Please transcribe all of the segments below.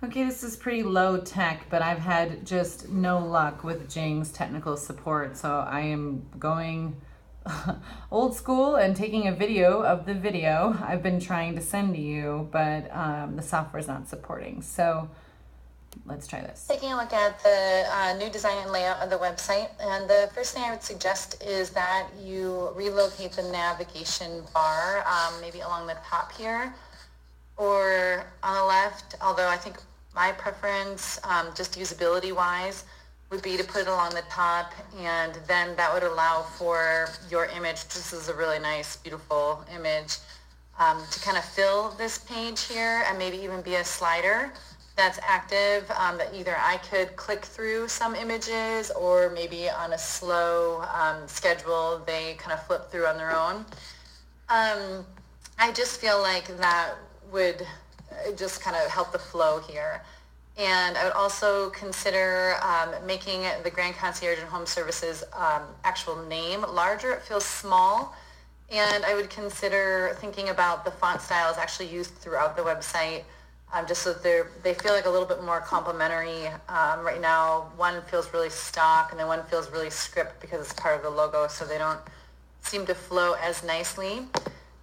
Okay, this is pretty low tech, but I've had just no luck with Jing's technical support, so I am going old school and taking a video of the video I've been trying to send to you, but the software's not supporting. So let's try this. Taking a look at the new design and layout of the website, and the first thing I would suggest is that you relocate the navigation bar, maybe along the top here or on the left, although I think my preference, just usability-wise, would be to put it along the top, and then that would allow for your image, this is a really nice, beautiful image, to kind of fill this page here and maybe even be a slider that's active, that either I could click through some images or maybe on a slow schedule, they kind of flip through on their own. I just feel like that would just kind of help the flow here. And I would also consider making the Grand Concierge and Home Services actual name larger. It feels small. And I would consider thinking about the font styles actually used throughout the website, just so that they feel like a little bit more complementary. Right now, one feels really stock, and then one feels really script because it's part of the logo, so they don't seem to flow as nicely.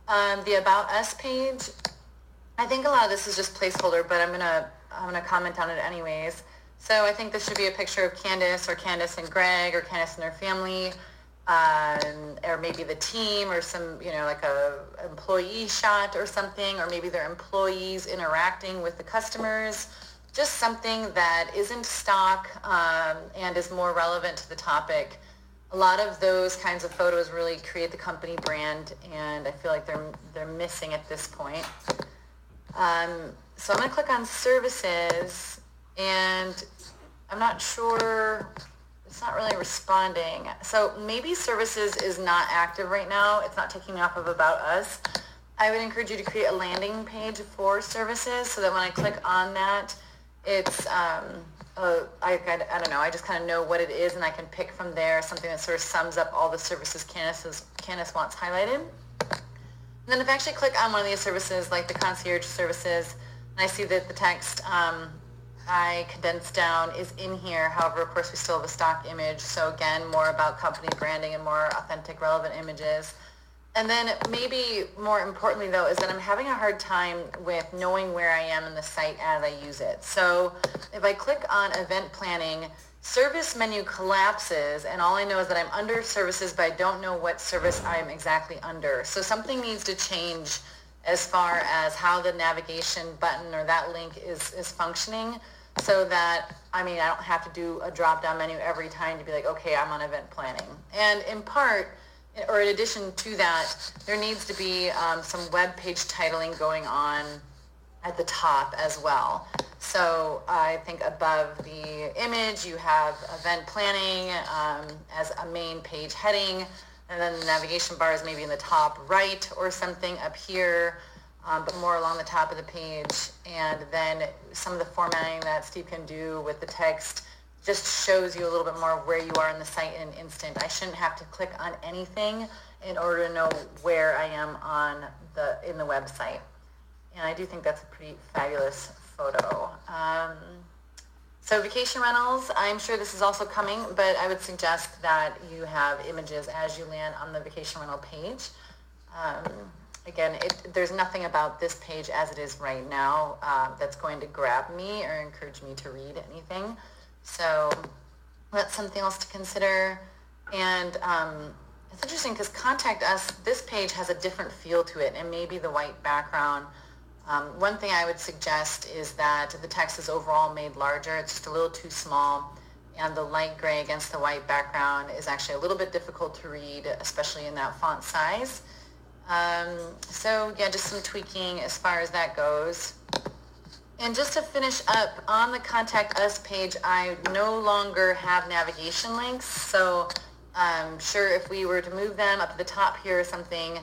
The About Us page, I think a lot of this is just placeholder, but I'm gonna comment on it anyways. So I think this should be a picture of Candace, or Candace and Greg, or Candace and her family, or maybe the team, or some, like a employee shot or something, or maybe their employees interacting with the customers. Just something that isn't stock and is more relevant to the topic. A lot of those kinds of photos really create the company brand, and I feel like they're missing at this point. So I'm going to click on services, and I'm not sure, it's not really responding. So maybe services is not active right now. It's not taking off of About Us. I would encourage you to create a landing page for services so that when I click on that, it's, I don't know, I just kind of know what it is, and I can pick from there something that sort of sums up all the services Candace wants highlighted. And then if I actually click on one of these services, like the concierge services, and I see that the text I condensed down is in here. However, of course, we still have a stock image. So again, more about company branding and more authentic, relevant images. And then maybe more importantly, though, is that I'm having a hard time with knowing where I am in the site as I use it. So if I click on event planning, service menu collapses, and all I know is that I'm under services, but I don't know what service I'm exactly under. So something needs to change as far as how the navigation button or that link is functioning, so that, I don't have to do a drop-down menu every time to be like, okay, I'm on event planning. And in part, or in addition to that, there needs to be some web page titling going on at the top as well. So I think above the image, you have event planning as a main page heading, and then the navigation bar is maybe in the top right or something up here, but more along the top of the page. And then some of the formatting that Steve can do with the text just shows you a little bit more of where you are in the site in an instant. I shouldn't have to click on anything in order to know where I am in the website. And I do think that's a pretty fabulous photo. So vacation rentals, I'm sure this is also coming, but I would suggest that you have images as you land on the vacation rental page. Again, there's nothing about this page as it is right now that's going to grab me or encourage me to read anything. So that's something else to consider. And it's interesting because Contact Us, this page has a different feel to it, and maybe the white background. One thing I would suggest is that the text is overall made larger. It's just a little too small, and the light gray against the white background is actually a little bit difficult to read, especially in that font size. So yeah, just some tweaking as far as that goes. And just to finish up, on the Contact Us page, I no longer have navigation links. So I'm sure if we were to move them up to the top here or something,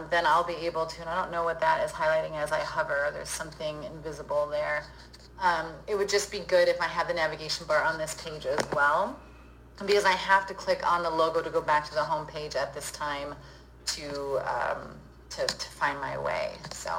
then I'll be able to, and I don't know what that is highlighting as I hover. There's something invisible there. It would just be good if I had the navigation bar on this page as well, because I have to click on the logo to go back to the home page at this time to find my way. So